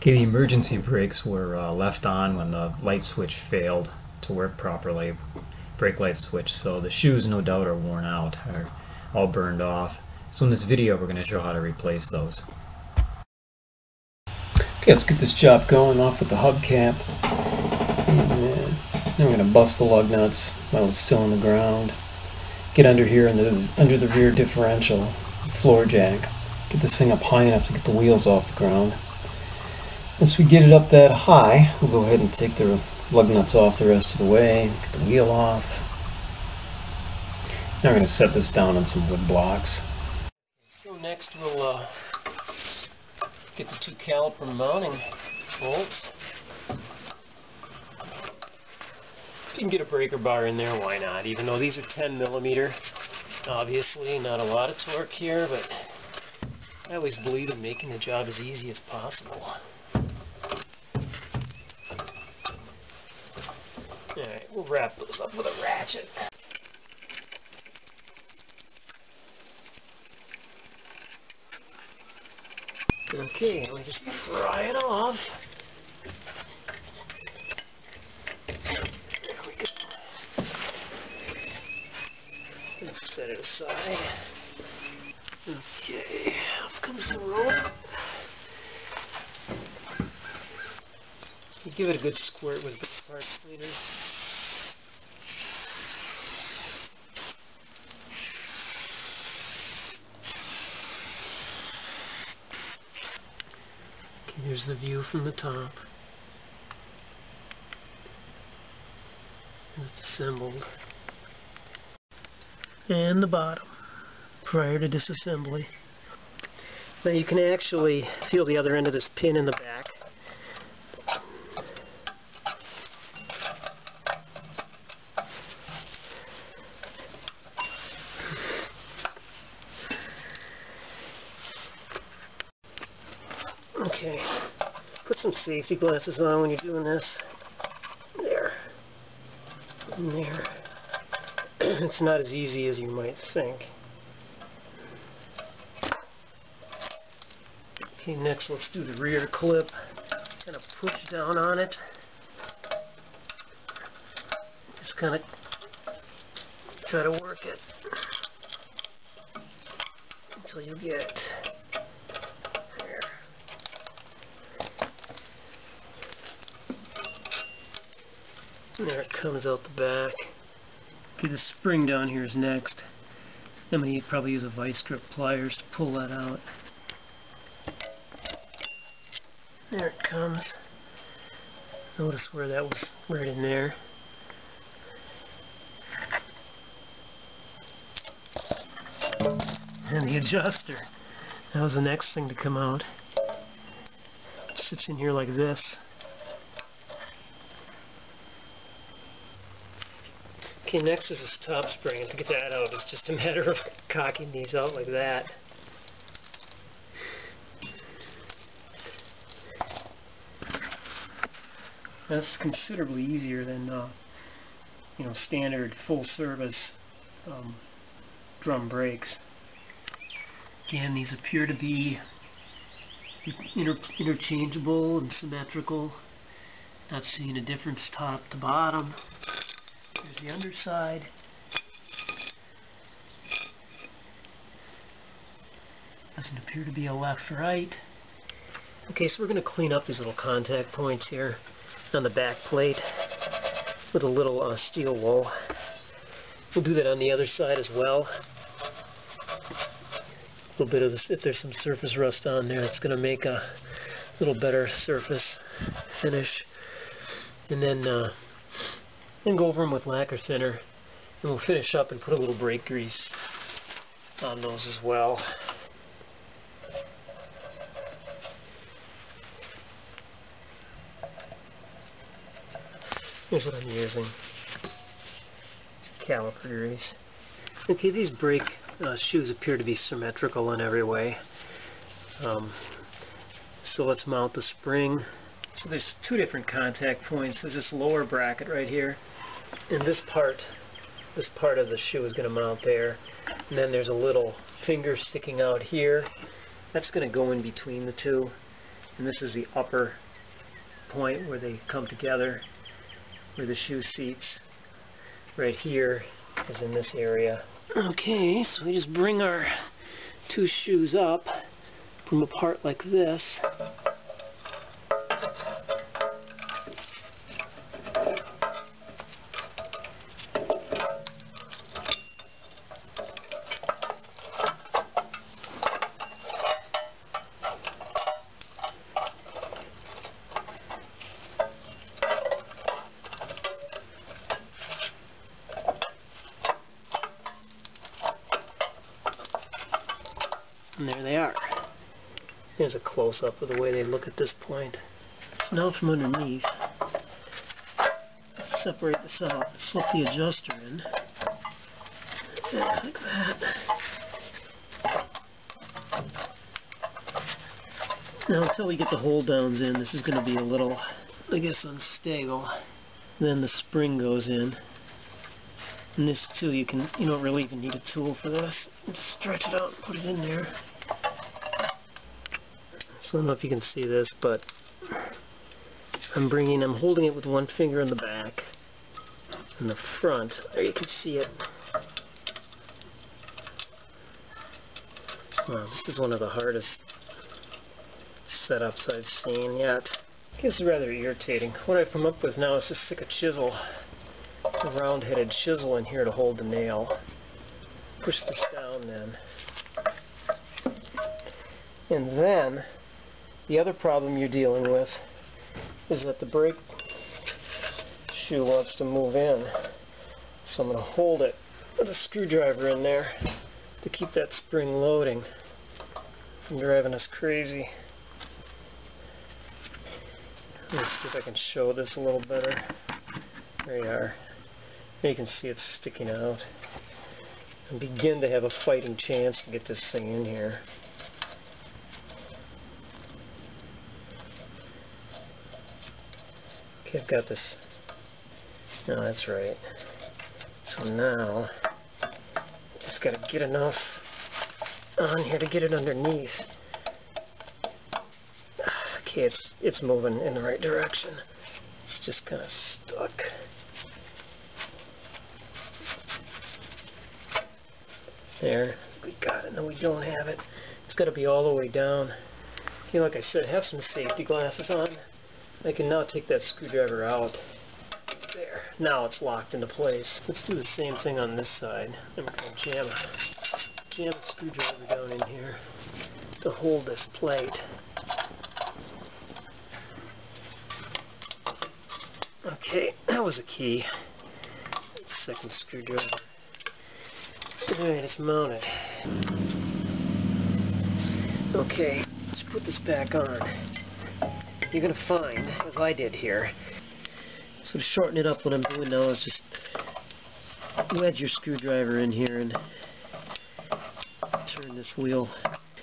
Okay, the emergency brakes were left on when the light switch failed to work properly, brake light switch, so the shoes no doubt are worn out, are all burned off. So in this video we're going to show how to replace those. Okay, let's get this job going off with the hubcap. And then we're going to bust the lug nuts while it's still on the ground. Get under here under the rear differential floor jack. Get this thing up high enough to get the wheels off the ground. Once we get it up that high, we'll go ahead and take the lug nuts off the rest of the way, get the wheel off. Now we're going to set this down on some wood blocks. So next we'll get the two caliper mounting bolts. If you can get a breaker bar in there, why not? Even though these are 10 millimeter, obviously not a lot of torque here, but I always believe in making the job as easy as possible. Alright, we'll wrap those up with a ratchet. Okay, we'll just pry it off. There we go. Let's set it aside. Okay, off comes the rope. You give it a good squirt with the part cleaner. Okay, here's the view from the top. It's assembled. And the bottom, prior to disassembly. Now you can actually feel the other end of this pin in the back. Okay, put some safety glasses on when you're doing this. There. And there. It's not as easy as you might think. Okay, next let's do the rear clip. Kind of push down on it. Just kind of try to work it until you get there. And there it comes out the back. Okay, the spring down here is next. I'm going to probably use a vice grip pliers to pull that out. There it comes. Notice where that was right in there. And the adjuster. That was the next thing to come out. It sits in here like this. Okay, next is this top spring, and to get that out, it's just a matter of cocking these out like that. That's considerably easier than, standard full-service drum brakes. Again, these appear to be interchangeable and symmetrical. Not seeing a difference top to bottom. There's the underside. Doesn't appear to be a left-right. Okay, so we're going to clean up these little contact points here on the back plate with a little steel wool. We'll do that on the other side as well. A little bit of this, if there's some surface rust on there, it's going to make a little better surface finish. And then go over them with lacquer thinner, and we'll finish up and put a little brake grease on those as well. Here's what I'm using. It's caliper grease. Okay, these brake shoes appear to be symmetrical in every way. So let's mount the spring. So there's two different contact points. There's this lower bracket right here, and this part of the shoe is going to mount there. And then there's a little finger sticking out here. That's going to go in between the two. And this is the upper point where they come together, where the shoe seats. Right here is in this area. Okay, so we just bring our two shoes up, put them apart like this. And there they are. Here's a close-up of the way they look at this point. So now from underneath, separate this out, slip the adjuster in, like that. Now until we get the hold downs in, this is going to be a little, I guess, unstable. Then the spring goes in. And this too, you don't really even need a tool for this. Just stretch it out and put it in there. So I don't know if you can see this, but I'm holding it with one finger in the back. In the front, there you can see it. Wow, this is one of the hardest setups I've seen yet. I guess it's rather irritating. What I've come up with now is to stick a chisel, a round-headed chisel in here to hold the nail. Push this down then. And then, the other problem you're dealing with is that the brake shoe wants to move in. So I'm going to hold it with a screwdriver in there to keep that spring loading from driving us crazy. Let's see if I can show this a little better. There you are. There you can see it's sticking out. And begin to have a fighting chance to get this thing in here. Okay, I've got this. No, that's right. So now, just got to get enough on here to get it underneath. Okay, it's moving in the right direction. It's just kind of stuck. There, we got it. No, we don't have it. It's got to be all the way down. Okay, like I said, have some safety glasses on. I can now take that screwdriver out. There. Now it's locked into place. Let's do the same thing on this side. Then we're going to jam a screwdriver down in here to hold this plate. Okay, that was a key. Second screwdriver. Alright, it's mounted. Okay, let's put this back on. You're going to find, as I did here, so to shorten it up, what I'm doing now is just wedge your screwdriver in here and turn this wheel.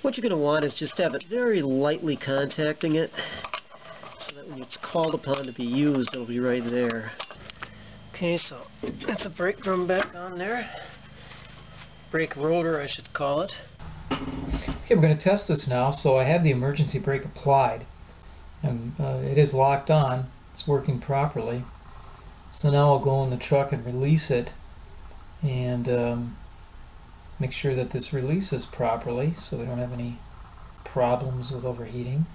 What you're going to want is just have it very lightly contacting it, so that when it's called upon to be used, it'll be right there. Okay, so that's a brake drum back on there. Brake rotor, I should call it. Okay, we're going to test this now. So I had the emergency brake applied, and it is locked on. It's working properly. So now I'll go in the truck and release it, and make sure that this releases properly so we don't have any problems with overheating.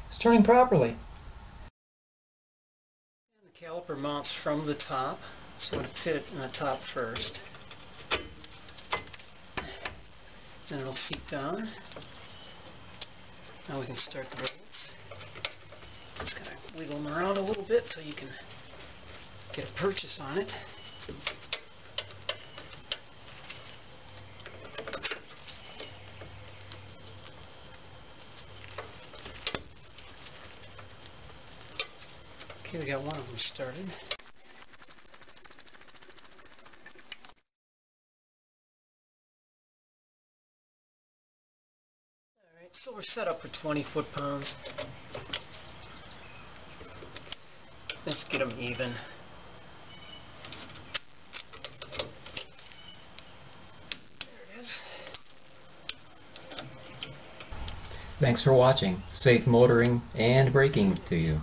It's turning properly. And the caliper mounts from the top, so I'm going to fit it in the top first. Then it'll seat down. Now we can start the bolts. Just gotta wiggle them around a little bit so you can get a purchase on it. Okay, we got one of them started. Alright, so we're set up for 20 foot-pounds. Let's get them even. There it is. Thanks for watching. Safe motoring and braking to you.